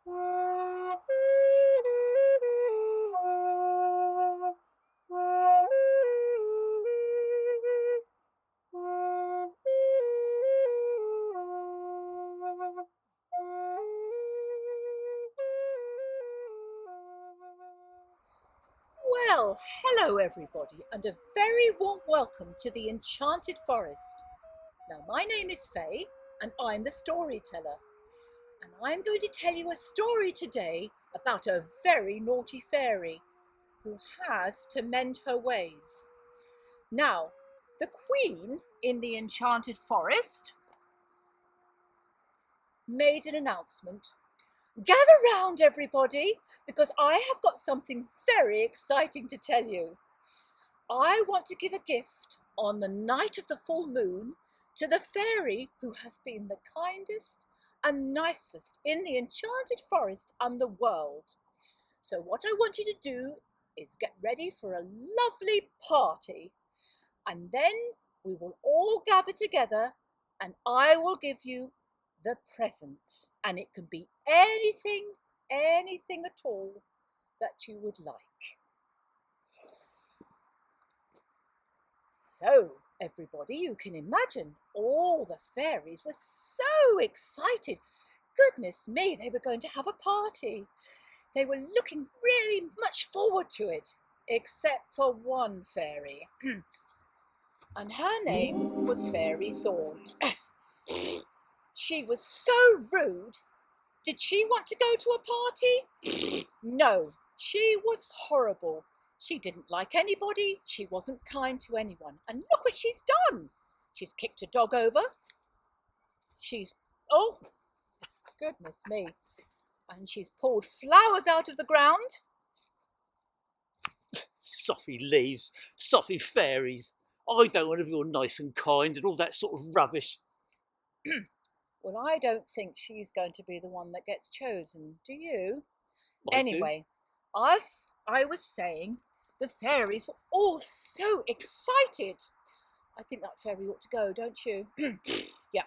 Well, hello everybody, and a very warm welcome to the Enchanted Forest. Now, my name is Faye, and I'm the storyteller. And I'm going to tell you a story today about a very naughty fairy who has to mend her ways. Now, the Queen in the Enchanted Forest made an announcement. Gather round, everybody, because I have got something very exciting to tell you. I want to give a gift on the night of the full moon to the fairy who has been the kindest and nicest in the Enchanted Forest and the world. So what I want you to do is get ready for a lovely party, and then we will all gather together and I will give you the present, and it can be anything at all that you would like. So, everybody, you can imagine all the fairies were so excited. Goodness me, they were going to have a party. They were looking really much forward to it, except for one fairy. And her name was Fairy Thorn. She was so rude. Did she want to go to a party? No, she was horrible. She didn't like anybody. She wasn't kind to anyone. And look what she's done. She's kicked a dog over. Oh, goodness me. And she's pulled flowers out of the ground. Soppy leaves, soppy fairies. I don't want to be all nice and kind and all that sort of rubbish. Well, I don't think she's going to be the one that gets chosen, do you? Anyway, as I was saying, the fairies were all so excited. I think that fairy ought to go, don't you? Yeah.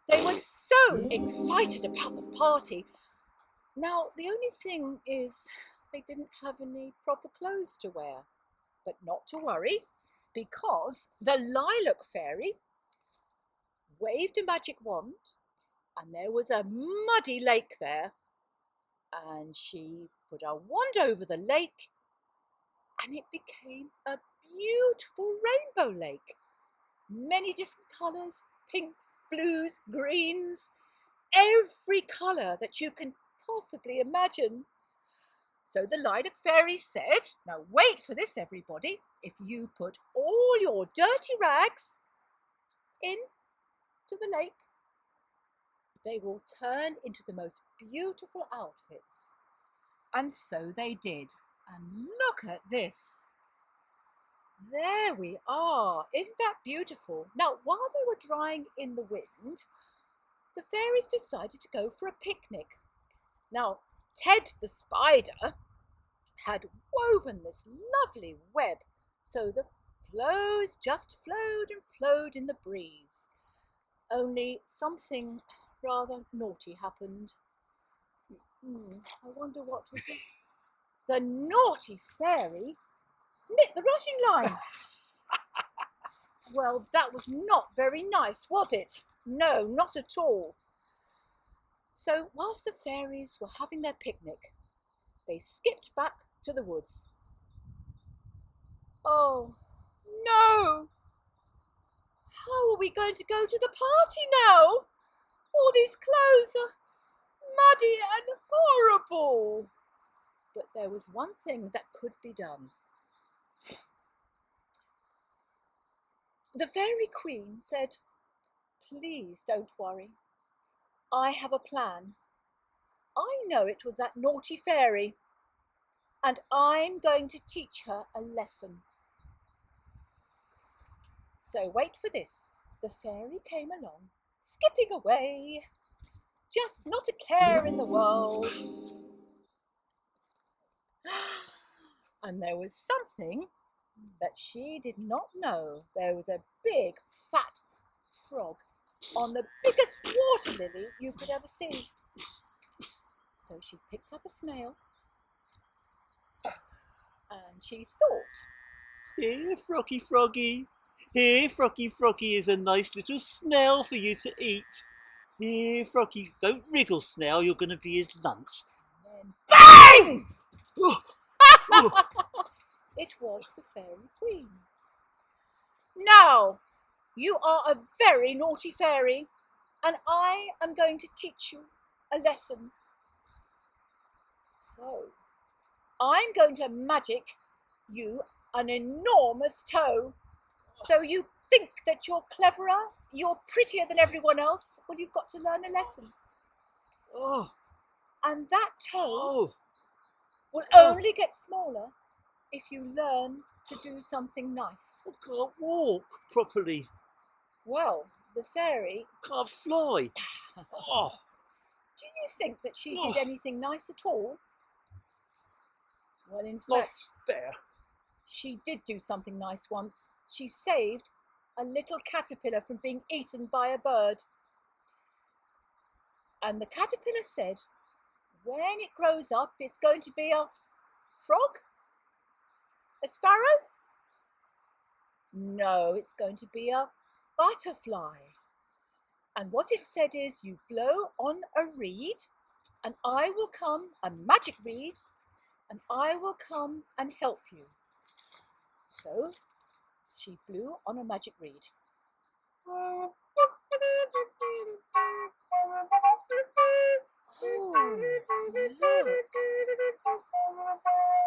They were so excited about the party. Now, the only thing is they didn't have any proper clothes to wear. But not to worry, because the lilac fairy waved a magic wand, and there was a muddy lake there, and she put her wand over the lake, and it became a beautiful rainbow lake. Many different colours, pinks, blues, greens, every colour that you can possibly imagine. So the lilac fairy said, now wait for this, everybody, if you put all your dirty rags into the lake, they will turn into the most beautiful outfits. And so they did. And look at this. There we are. Isn't that beautiful? Now, while they were drying in the wind, the fairies decided to go for a picnic. Now, Ted the spider had woven this lovely web, so the flows just flowed and flowed in the breeze. Only something rather naughty happened. I wonder what was it. The naughty fairy slit the rushing line. Well, that was not very nice, was it? No, not at all. So whilst the fairies were having their picnic, they skipped back to the woods. Oh, no! How are we going to go to the party now? All these clothes are muddy and horrible. But there was one thing that could be done. The fairy queen said, please don't worry. I have a plan. I know it was that naughty fairy, and I'm going to teach her a lesson. So wait for this. The fairy came along, skipping away, just not a care in the world. And there was something that she did not know. There was a big, fat frog on the biggest water lily you could ever see. So she picked up a snail and she thought, Here, Froggy Froggy. Here, Froggy Froggy is a nice little snail for you to eat. Here, Froggy, don't wriggle, snail, you're going to be his lunch. and then BANG! It was the Fairy Queen. Now, you are a very naughty fairy, and I am going to teach you a lesson. So, I'm going to magic you an enormous toe. So you think that you're cleverer, you're prettier than everyone else. Well, you've got to learn a lesson. Oh, And that toe oh, will only get smaller if you learn to do something nice. I can't walk properly. Well, the fairy, Can't fly. Oh, do you think that she did anything nice at all? Well, in not fact, fair. she did do something nice once. She saved a little caterpillar from being eaten by a bird. And the caterpillar said, when it grows up, it's going to be a frog? A sparrow? No, it's going to be a butterfly. And what it said is, you blow on a reed, and I will come, a magic reed, and I will come and help you. So she blew on a magic reed. Oh, look.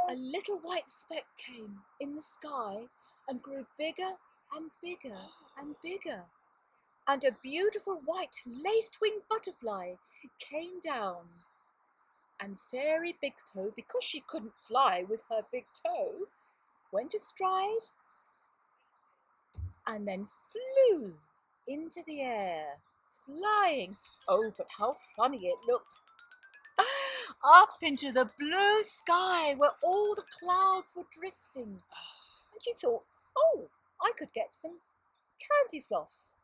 A little white speck came in the sky and grew bigger and bigger and bigger. And a beautiful white laced-winged butterfly came down. And Fairy Big Toe, because she couldn't fly with her big toe, went astride and then flew into the air, flying. Oh, but how funny it looked. Up into the blue sky where all the clouds were drifting. And she thought, oh, I could get some candy floss.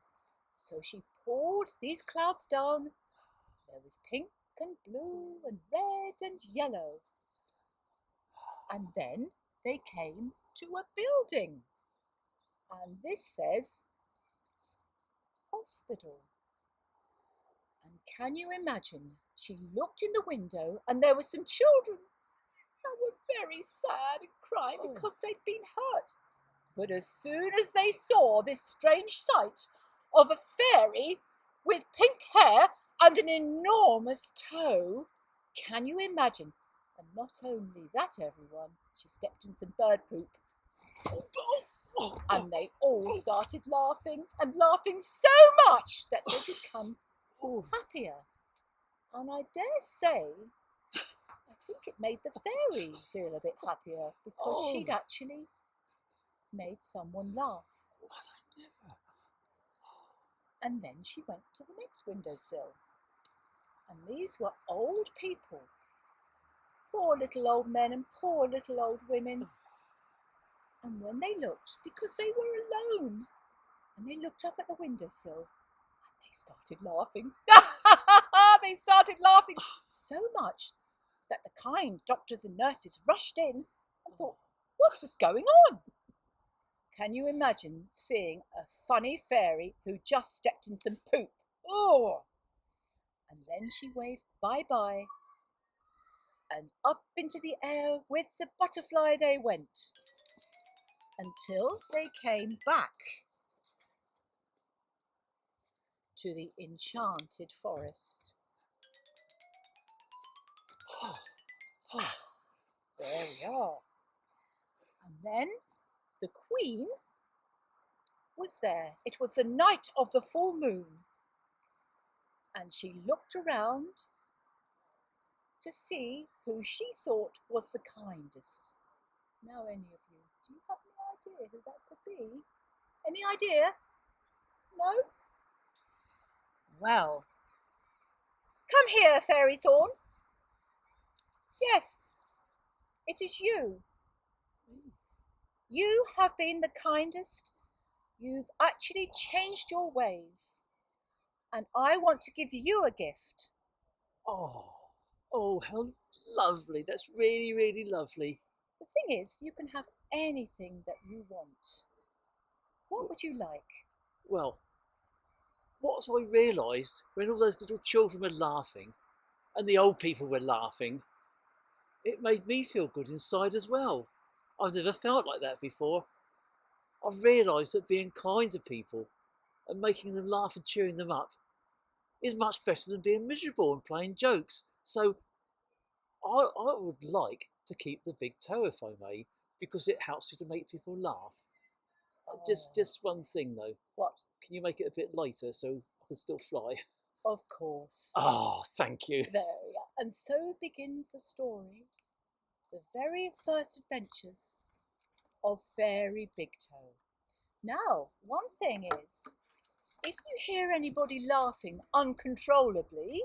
So she poured these clouds down. There was pink and blue and red and yellow. And then they came to a building. And this says hospital. And can you imagine? She looked in the window and there were some children that were very sad and crying because they'd been hurt. But as soon as they saw this strange sight of a fairy with pink hair and an enormous toe, can you imagine? And not only that, everyone, she stepped in some bird poop. And they all started laughing and laughing so much that they become happier. And I dare say, I think it made the fairy feel a bit happier because she'd actually made someone laugh. And then she went to the next windowsill. And these were old people. Poor little old men and poor little old women. And when they looked, because they were alone, and they looked up at the windowsill, and they started laughing. They started laughing so much that the kind doctors and nurses rushed in and thought, what was going on? Can you imagine seeing a funny fairy who just stepped in some poop? Oh! And then she waved bye-bye, and up into the air with the butterfly they went, until they came back to the enchanted forest. There we are. And then the Queen was there. It was the night of the full moon. And she looked around to see who she thought was the kindest. Now, any of you, do you have any idea who that could be? Any idea? No? Well, come here, Fairy Thorn. Yes, it is you. You have been the kindest. You've actually changed your ways. And I want to give you a gift. Oh, Oh, how lovely. That's really, really lovely. The thing is, you can have anything that you want. What would you like? Well, what I realised when all those little children were laughing and the old people were laughing, it made me feel good inside as well. I've never felt like that before. I've realised that being kind to people and making them laugh and cheering them up is much better than being miserable and playing jokes. So I would like to keep the big toe if I may, because it helps you to make people laugh. Just one thing though. What? Can you make it a bit lighter so I can still fly? Of course. Oh, thank you. There we are. And so begins the story, the very first adventures of Fairy Big Toe. Now, one thing is, if you hear anybody laughing uncontrollably,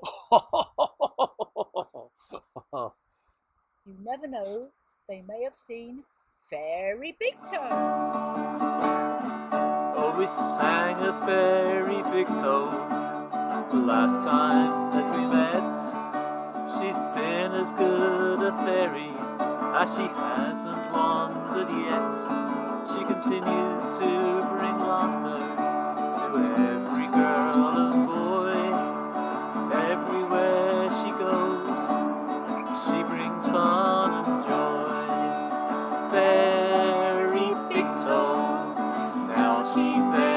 you never know, they may have seen Fairy Big Toe. Oh, we sang a fairy big toe the last time that we met. She's been as good a fairy as she hasn't wandered yet. She continues to bring laughter to every girl and boy. Everywhere she goes, she brings fun and joy. Fairy big toe, now she's very